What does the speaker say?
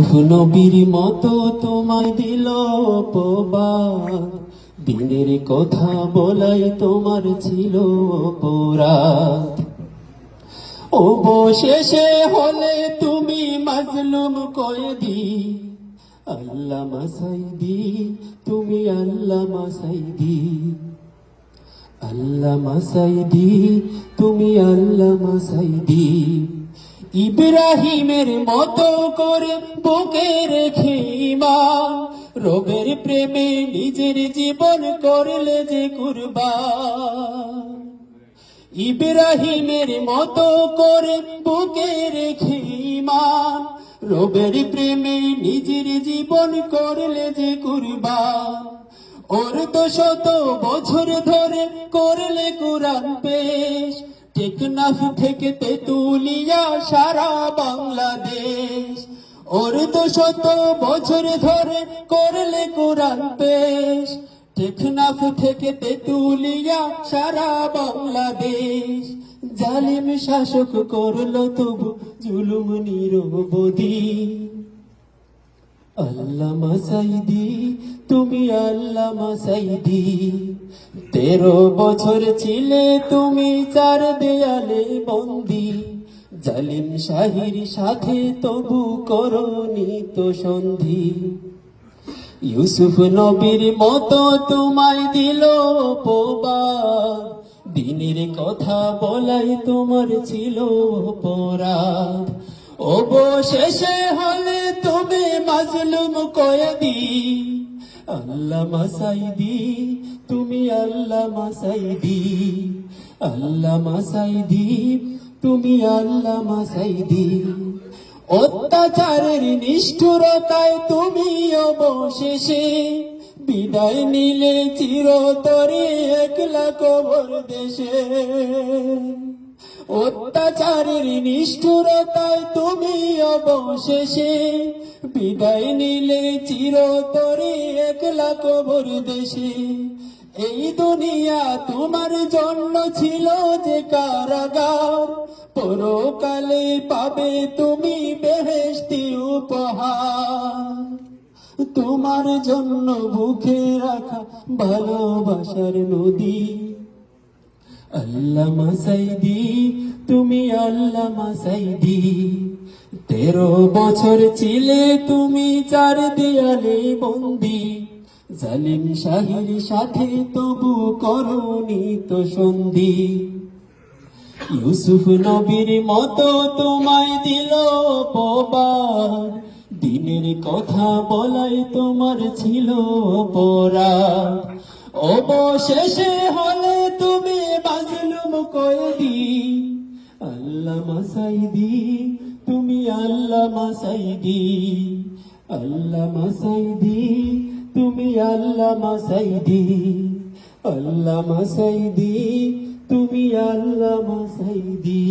ইউসুফ নবীর মতো তোমায় দিল অপবাদ, দিনের কথা বলাই তোমার ছিল অপরাধ। অবশেষে হলে তুমি মাজলুম কয়েদি, আল্লামা সাইদি, তুমি আল্লামা সাইদি, আল্লামা সাইদি, তুমি আল্লামা সাইদি। ইব্রাহিমের মতো করে বুকে রেখে ঈমান, রবের প্রেমে নিজের জীবন করলে যে কুরবান। ইব্রাহিমের মতো করে বুকে রেখে ঈমান, রবের প্রেমে নিজের জীবন করলে যে কুরবান। অর্ধশত বছর ধরে করলে কুরআন পেশ, টেকনাফ থেকে তেতুলিয়া সারা বাংলাদেশ। অর্ধশত বছর ধরে করলে কুরআন পেশ, টেকনাফ থেকে তেতুলিয়া সারা বাংলাদেশ। জালিম শাসক করলো তবু জুলুম নিরবধি, আল্লামা সাইদি, তুমি আল্লামা সাইদি। 13 বছর ছিলে তুমি চার দেয়ালে বন্দি, জালিম শাহির সাথে তবু করনি তো সন্ধি। ইউসুফ নবীর মতো তোমায় দিল অপবাদ, দিনের কথা বলাই তোমার ছিল অপরাধ। অবশেষে হলে তুমি মাজলুম কয়েদি, আল্লামা সাইদি, তুমি আল্লামা সাইদি, আল্লামা সাইদি, তুমি আল্লামা সাইদি। অত্যাচারের নিষ্ঠুরতায় তুমি অবশেষে বিদায় নিলে চিরতরে একলা কবর দেশে। অত্যাচারের নিষ্ঠুরতায় তুমি অবশেষে বিদায় নিলে চিরতরে একলা কবর দেশে। এই দুনিয়া তোমার জন্য ছিল যে কারাগার, পরকালে পাবে তুমি বেহেশতি উপহার। তোমার জন্য বুকে রাখা ভালোবাসার নদী, আল্লামা সাইদি, তুমি আল্লামা সাইদি। 13 বছর ছিলে তুমি চার দেয়ালে বন্দি, জালিম শাহির সাথে তবু করনি তো সন্ধি। ইউসুফ নবীর মতো তোমায় দিল অপবাদ, দিনের কথা বলাই তোমার ছিল অপরাধ। অবশেষে হলে তুমি মাজলুম কয়েদি, আল্লামা সাইদি, তুমি আল্লামা সাইদি, আল্লামা সাইদি, তুমি আল্লামা সাইদি, আল্লামা সাইদি, তুমি আল্লামা সাইদি।